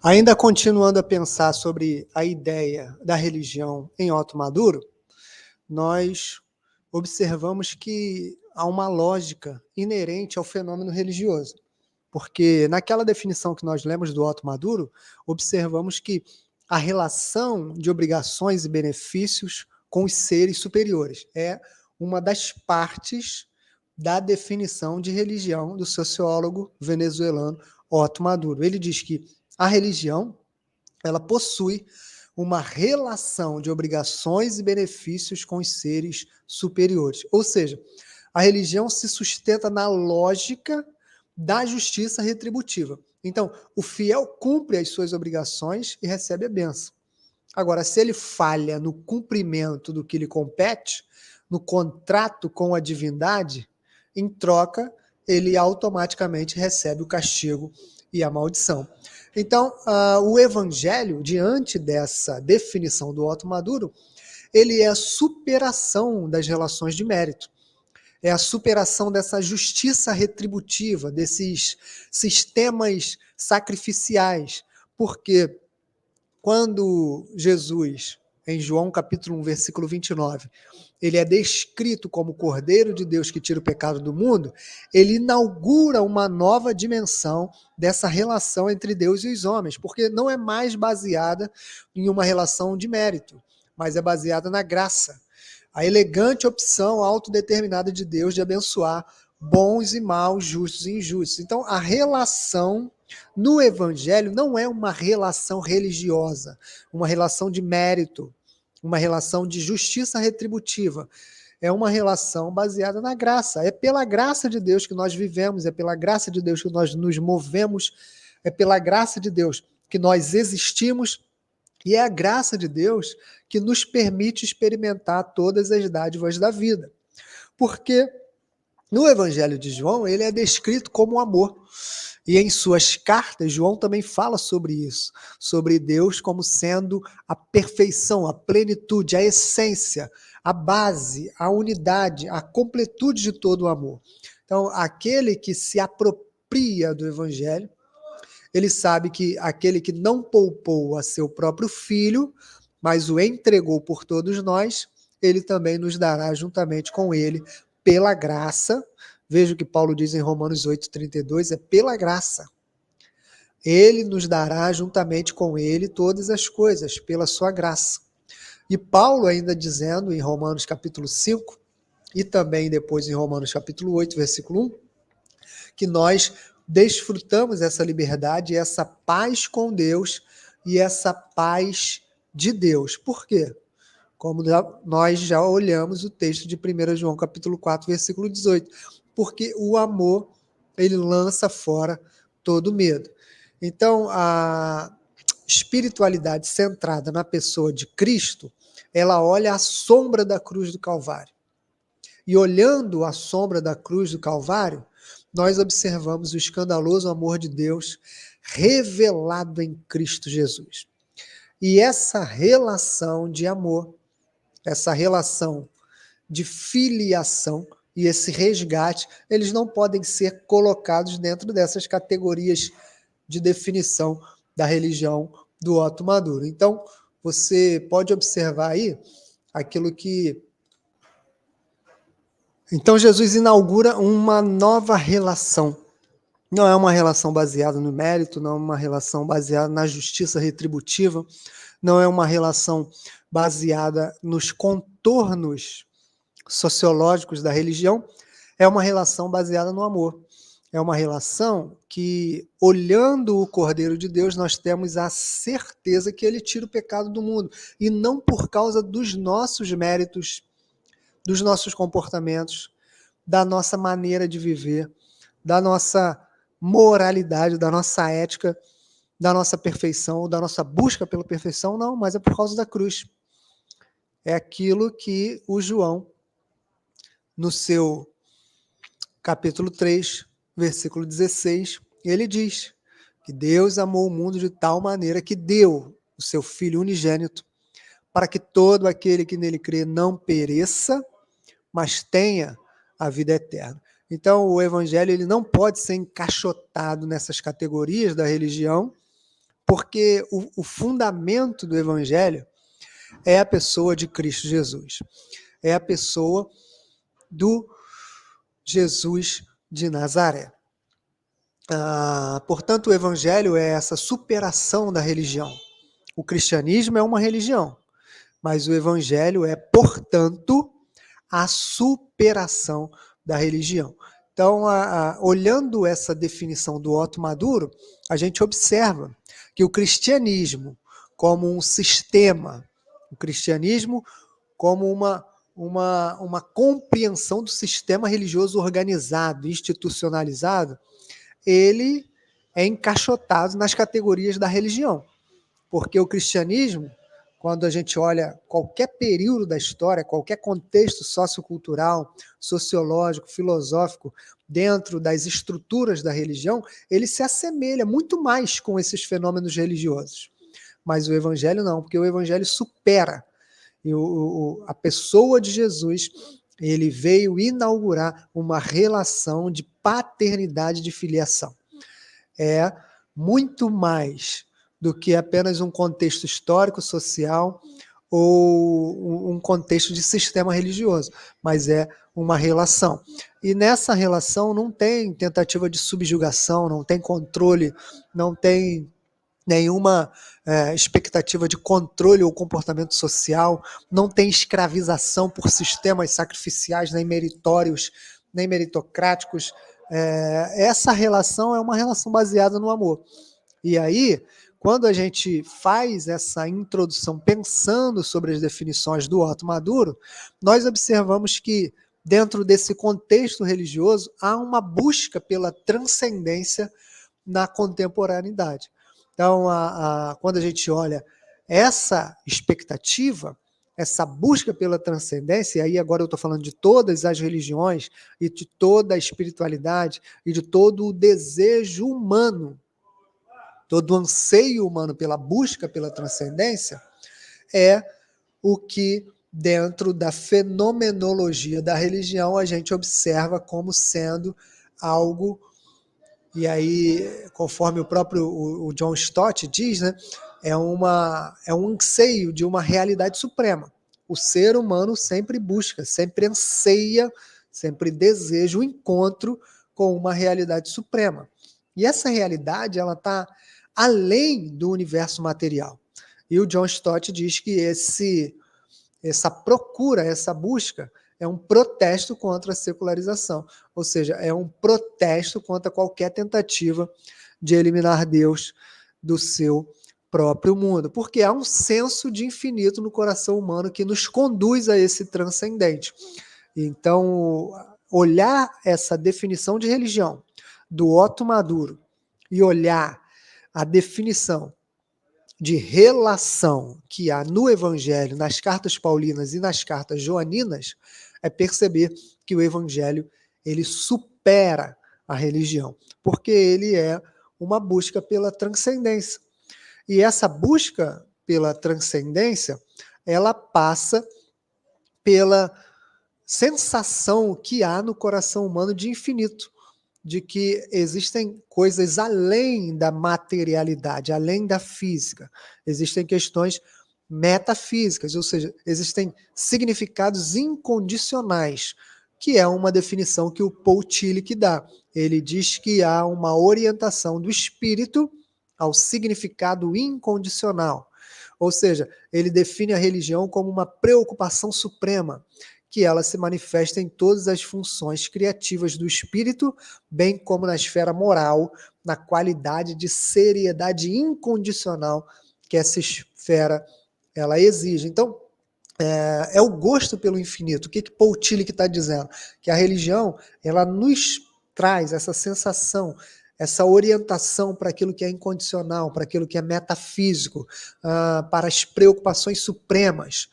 Ainda continuando a pensar sobre a ideia da religião em Otto Maduro, nós observamos que há uma lógica inerente ao fenômeno religioso. Porque naquela definição que nós lemos do Otto Maduro, observamos que a relação de obrigações e benefícios com os seres superiores é uma das partes da definição de religião do sociólogo venezuelano Otto Maduro. Ele diz que a religião ela possui uma relação de obrigações e benefícios com os seres superiores. Ou seja, a religião se sustenta na lógica da justiça retributiva. Então, o fiel cumpre as suas obrigações e recebe a bênção. Agora, se ele falha no cumprimento do que lhe compete, no contrato com a divindade, em troca, ele automaticamente recebe o castigo e a maldição. Então, o evangelho, diante dessa definição do Otto Maduro, ele é a superação das relações de mérito. É a superação dessa justiça retributiva, desses sistemas sacrificiais. Porque quando Jesus, em João capítulo 1, versículo 29, ele é descrito como o Cordeiro de Deus que tira o pecado do mundo, ele inaugura uma nova dimensão dessa relação entre Deus e os homens, porque não é mais baseada em uma relação de mérito, mas é baseada na graça. A elegante opção autodeterminada de Deus de abençoar bons e maus, justos e injustos. Então, a relação no Evangelho não é uma relação religiosa, uma relação de mérito, uma relação de justiça retributiva. É uma relação baseada na graça. É pela graça de Deus que nós vivemos, é pela graça de Deus que nós nos movemos, é pela graça de Deus que nós existimos, e é a graça de Deus que nos permite experimentar todas as dádivas da vida. Porque no Evangelho de João, ele é descrito como amor. E em suas cartas, João também fala sobre isso, sobre Deus como sendo a perfeição, a plenitude, a essência, a base, a unidade, a completude de todo o amor. Então, aquele que se apropria do Evangelho, ele sabe que aquele que não poupou a seu próprio filho, mas o entregou por todos nós, ele também nos dará juntamente com ele, pela graça. Veja o que Paulo diz em Romanos 8,32, é pela graça. Ele nos dará juntamente com ele todas as coisas, pela sua graça. E Paulo ainda dizendo em Romanos capítulo 5, e também depois em Romanos capítulo 8, versículo 1, que nós desfrutamos essa liberdade, essa paz com Deus e essa paz de Deus. Por quê? Como nós já olhamos o texto de 1 João capítulo 4, versículo 18. Porque o amor, ele lança fora todo medo. Então, a espiritualidade centrada na pessoa de Cristo, ela olha a sombra da cruz do Calvário. E olhando a sombra da cruz do Calvário, nós observamos o escandaloso amor de Deus revelado em Cristo Jesus. E essa relação de amor, essa relação de filiação e esse resgate, eles não podem ser colocados dentro dessas categorias de definição da religião do Otto Maduro. Então, você pode observar aí aquilo que... Então, Jesus inaugura uma nova relação. Não é uma relação baseada no mérito, não é uma relação baseada na justiça retributiva, não é uma relação baseada nos contornos sociológicos da religião, é uma relação baseada no amor. É uma relação que, olhando o Cordeiro de Deus, nós temos a certeza que ele tira o pecado do mundo, e não por causa dos nossos méritos, dos nossos comportamentos, da nossa maneira de viver, da nossa moralidade, da nossa ética, da nossa perfeição, da nossa busca pela perfeição, não, mas é por causa da cruz. É aquilo que o João, no seu capítulo 3, versículo 16, ele diz que Deus amou o mundo de tal maneira que deu o seu Filho unigênito, para que todo aquele que nele crê não pereça, mas tenha a vida eterna. Então, o evangelho ele não pode ser encaixotado nessas categorias da religião, Porque o fundamento do evangelho é a pessoa de Cristo Jesus. É a pessoa do Jesus de Nazaré. Portanto, o evangelho é essa superação da religião. O cristianismo é uma religião, mas o evangelho é, portanto, a superação da religião. Então, olhando essa definição do Otto Maduro, a gente observa que o cristianismo como um sistema, o cristianismo como uma compreensão do sistema religioso organizado, institucionalizado, ele é encaixotado nas categorias da religião. Porque o cristianismo, quando a gente olha qualquer período da história, qualquer contexto sociocultural, sociológico, filosófico, dentro das estruturas da religião, ele se assemelha muito mais com esses fenômenos religiosos. Mas o evangelho não, porque o evangelho supera. E a pessoa de Jesus, ele veio inaugurar uma relação de paternidade, de filiação. É muito mais do que apenas um contexto histórico, social ou um contexto de sistema religioso, mas é uma relação. E nessa relação não tem tentativa de subjugação, não tem controle, não tem nenhuma expectativa de controle ou comportamento social, não tem escravização por sistemas sacrificiais, nem meritórios, nem meritocráticos. Essa relação é uma relação baseada no amor. E aí, quando a gente faz essa introdução pensando sobre as definições do Otto Maduro, nós observamos que, dentro desse contexto religioso, há uma busca pela transcendência na contemporaneidade. Então, quando a gente olha essa expectativa, essa busca pela transcendência, e aí agora eu estou falando de todas as religiões e de toda a espiritualidade e de todo o desejo humano, todo o anseio humano pela busca pela transcendência, é o que, dentro da fenomenologia da religião, a gente observa como sendo algo. E aí, conforme o próprio o John Stott diz, né, é um anseio de uma realidade suprema. O ser humano sempre busca, sempre anseia, sempre deseja o encontro com uma realidade suprema. E essa realidade, ela está além do universo material. E o John Stott diz que essa procura, essa busca, é um protesto contra a secularização, ou seja, é um protesto contra qualquer tentativa de eliminar Deus do seu próprio mundo, porque há um senso de infinito no coração humano que nos conduz a esse transcendente. Então, olhar essa definição de religião do Otto Maduro e olhar a definição de relação que há no Evangelho, nas cartas paulinas e nas cartas joaninas, é perceber que o Evangelho ele supera a religião, porque ele é uma busca pela transcendência. E essa busca pela transcendência, ela passa pela sensação que há no coração humano de infinito, de que existem coisas além da materialidade, além da física. Existem questões metafísicas, ou seja, existem significados incondicionais, que é uma definição que o Paul Tillich dá. Ele diz que há uma orientação do espírito ao significado incondicional. Ou seja, ele define a religião como uma preocupação suprema, que ela se manifesta em todas as funções criativas do espírito, bem como na esfera moral, na qualidade de seriedade incondicional que essa esfera ela exige. Então, é o gosto pelo infinito. O que Paul Tillich está dizendo? Que a religião ela nos traz essa sensação, essa orientação para aquilo que é incondicional, para aquilo que é metafísico, para as preocupações supremas,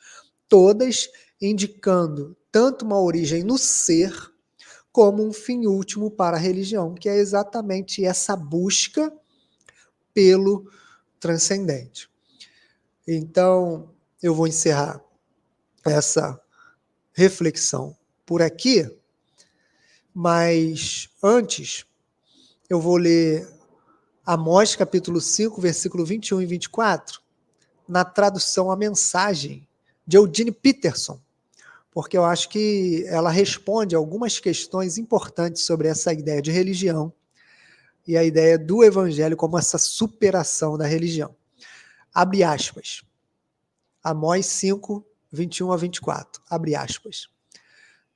todas indicando tanto uma origem no ser, como um fim último para a religião, que é exatamente essa busca pelo transcendente. Então, eu vou encerrar essa reflexão por aqui, mas antes eu vou ler Amós, capítulo 5, versículo 21 e 24, na tradução A Mensagem, de Eugene Peterson, porque eu acho que ela responde algumas questões importantes sobre essa ideia de religião e a ideia do evangelho como essa superação da religião. Abre aspas. Amós 5, 21 a 24. Abre aspas.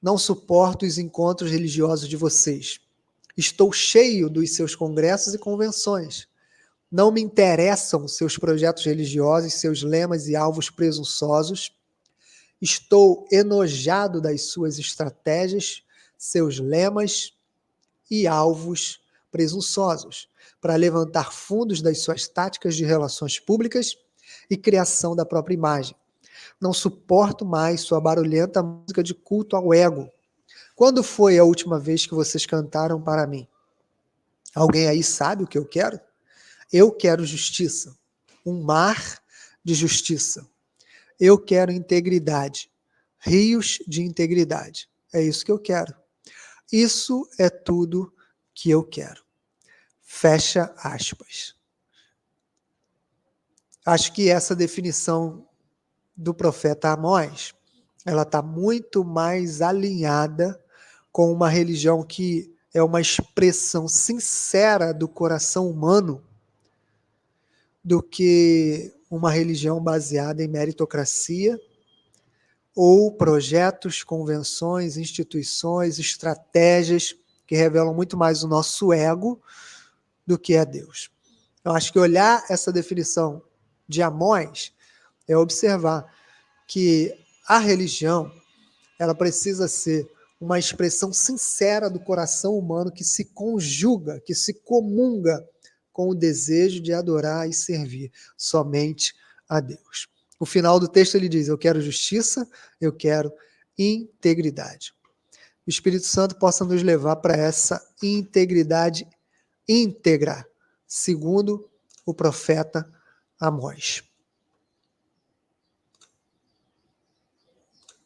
Não suporto os encontros religiosos de vocês. Estou cheio dos seus congressos e convenções. Não me interessam seus projetos religiosos, seus lemas e alvos presunçosos. Estou enojado das suas estratégias, seus lemas e alvos presunçosos, para levantar fundos das suas táticas de relações públicas e criação da própria imagem. Não suporto mais sua barulhenta música de culto ao ego. Quando foi a última vez que vocês cantaram para mim? Alguém aí sabe o que eu quero? Eu quero justiça, um mar de justiça. Eu quero integridade, rios de integridade. É isso que eu quero. Isso é tudo que eu quero. Fecha aspas. Acho que essa definição do profeta Amós, ela está muito mais alinhada com uma religião que é uma expressão sincera do coração humano do que uma religião baseada em meritocracia ou projetos, convenções, instituições, estratégias que revelam muito mais o nosso ego do que é Deus. Eu acho que olhar essa definição de Amós é observar que a religião, ela precisa ser uma expressão sincera do coração humano que se conjuga, que se comunga com o desejo de adorar e servir somente a Deus. O final do texto ele diz: eu quero justiça, eu quero integridade. O Espírito Santo possa nos levar para essa integridade íntegra, segundo o profeta Amós.